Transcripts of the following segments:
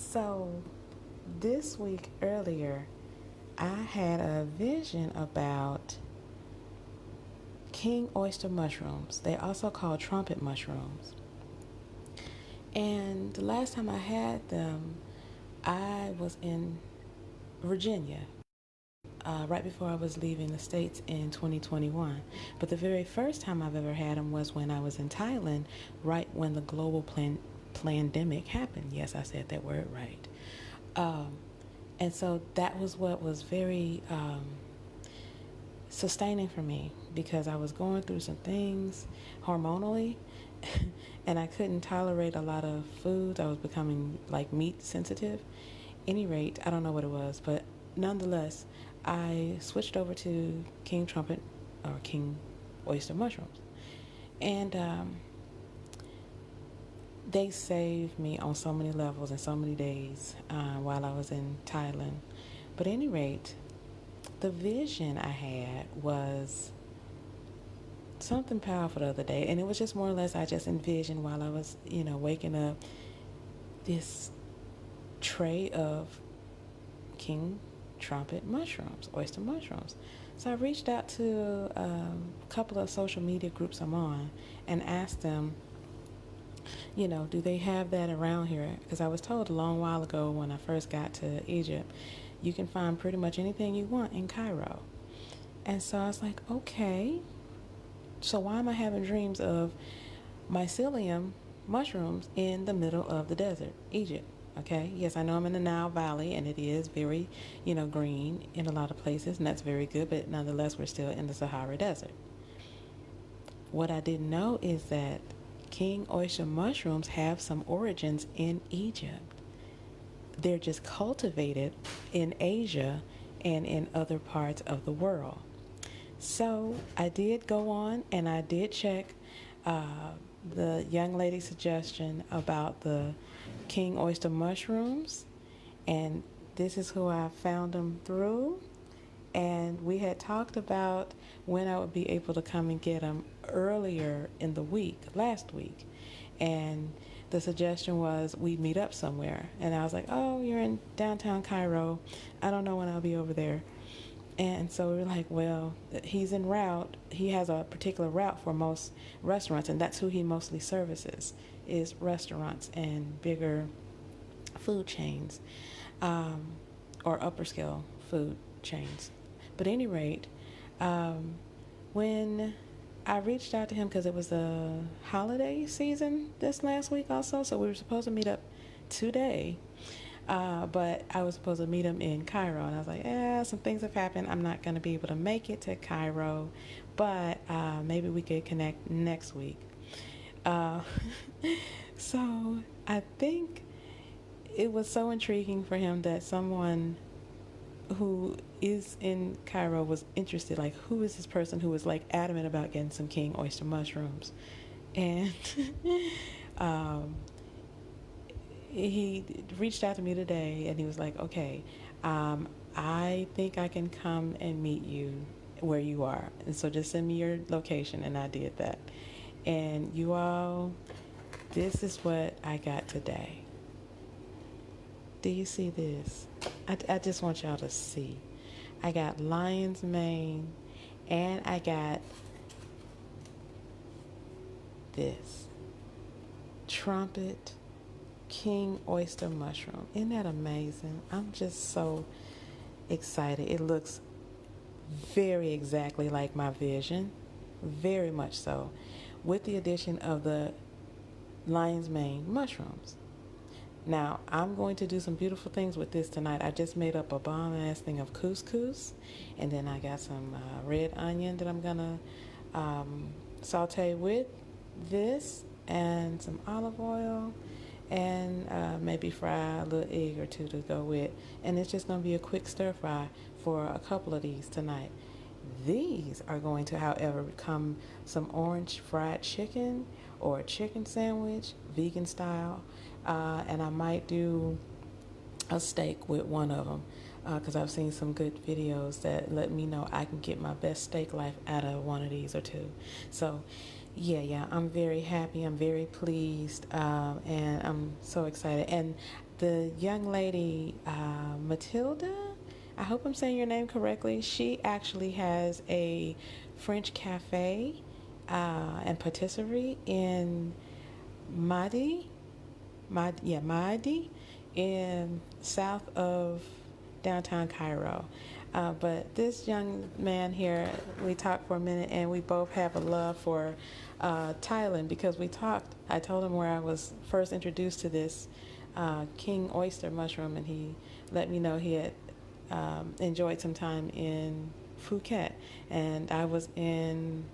So, this week earlier, I had a vision about king oyster mushrooms. They also called trumpet mushrooms. And the last time I had them, I was in Virginia, right before I was leaving the States in 2021. But the very first time I've ever had them was when I was in Thailand, right when the global pandemic happened. Yes, I said that word right. Um, and so that was what was very sustaining for me because I was going through some things hormonally and I couldn't tolerate a lot of foods. I was becoming like meat sensitive. Any rate, I don't know what it was, but nonetheless, I switched over to King Trumpet or King Oyster mushrooms. And they saved me on so many levels and so many days while I was in Thailand. But at any rate, the vision I had was something powerful the other day, and it was just more or less I just envisioned while I was, waking up this tray of king trumpet mushrooms, oyster mushrooms. So I reached out to a couple of social media groups I'm on and asked them, do they have that around here? Because I was told a long while ago when I first got to Egypt, you can find pretty much anything you want in Cairo. And so I was like, okay, so why am I having dreams of mycelium mushrooms in the middle of the desert, Egypt? Okay, yes, I know I'm in the Nile Valley and it is very, green in a lot of places, and that's very good, but nonetheless, we're still in the Sahara Desert. What I didn't know is that king oyster mushrooms have some origins in Egypt. They're just cultivated in Asia and in other parts of the world. So I did go on and I did check the young lady's suggestion about the king oyster mushrooms, and this is who I found them through. And we had talked about when I would be able to come and get them earlier in the week, last week. And the suggestion was we meet up somewhere. And I was like, oh, you're in downtown Cairo. I don't know when I'll be over there. And so we were like, well, he's en route. He has a particular route for most restaurants, and that's who he mostly services, is restaurants and bigger food chains, or upper scale food chains. But at any rate, when I reached out to him because it was a holiday season this last week also, so we were supposed to meet up today. But I was supposed to meet him in Cairo, and I was like, some things have happened. I'm not going to be able to make it to Cairo, but maybe we could connect next week. Uh, so I think it was so intriguing for him that someone who is in Cairo was interested. Like, who is this person who was like adamant about getting some king oyster mushrooms? And um, he reached out to me today and he was like, okay, I think I can come and meet you where you are. And so just send me your location. And I did that. And you all, this is what I got today. Do you see this? I just want y'all to see. I got lion's mane and I got this trumpet king oyster mushroom. Isn't that amazing? I'm just so excited. It looks very exactly like my vision, very much so, with the addition of the lion's mane mushrooms. Now, I'm going to do some beautiful things with this tonight. I just made up a bomb-ass thing of couscous, and then I got some red onion that I'm going to saute with this, and some olive oil, and maybe fry a little egg or two to go with. And it's just going to be a quick stir fry for a couple of these tonight. These are going to, however, become some orange fried chicken or a chicken sandwich, vegan style. And I might do a steak with one of them because I've seen some good videos that let me know I can get my best steak life out of one of these or two. So yeah, I'm very happy. I'm very pleased, and I'm so excited. And the young lady, Matilda, I hope I'm saying your name correctly. She actually has a French cafe and patisserie in Madi, Madi, in south of downtown Cairo. But this young man here, we talked for a minute, and we both have a love for Thailand because we talked. I told him where I was first introduced to this king oyster mushroom, and he let me know he had enjoyed some time in Phuket, and I was in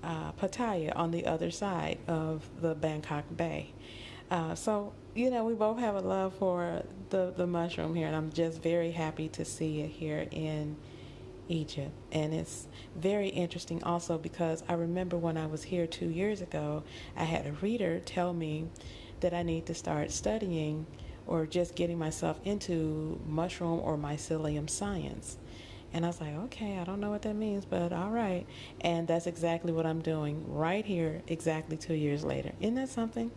Pattaya on the other side of the Bangkok Bay. So, we both have a love for the mushroom here, and I'm just very happy to see it here in Egypt. And it's very interesting also because I remember when I was here 2 years ago, I had a reader tell me that I need to start studying or just getting myself into mushroom or mycelium science. And I was like, okay, I don't know what that means, but all right. And that's exactly what I'm doing right here, exactly 2 years later. Isn't that something?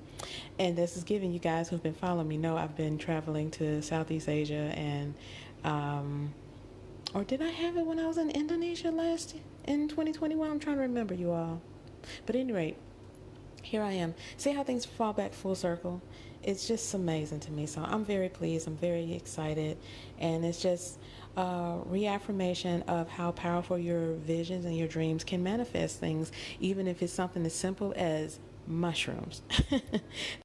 And this is giving you guys who've been following me know I've been traveling to Southeast Asia and, or did I have it when I was in Indonesia in 2021? I'm trying to remember, you all. But at any rate, here I am. See how things fall back full circle? It's just amazing to me. So I'm very pleased. I'm very excited. And it's just a reaffirmation of how powerful your visions and your dreams can manifest things, even if it's something as simple as mushrooms.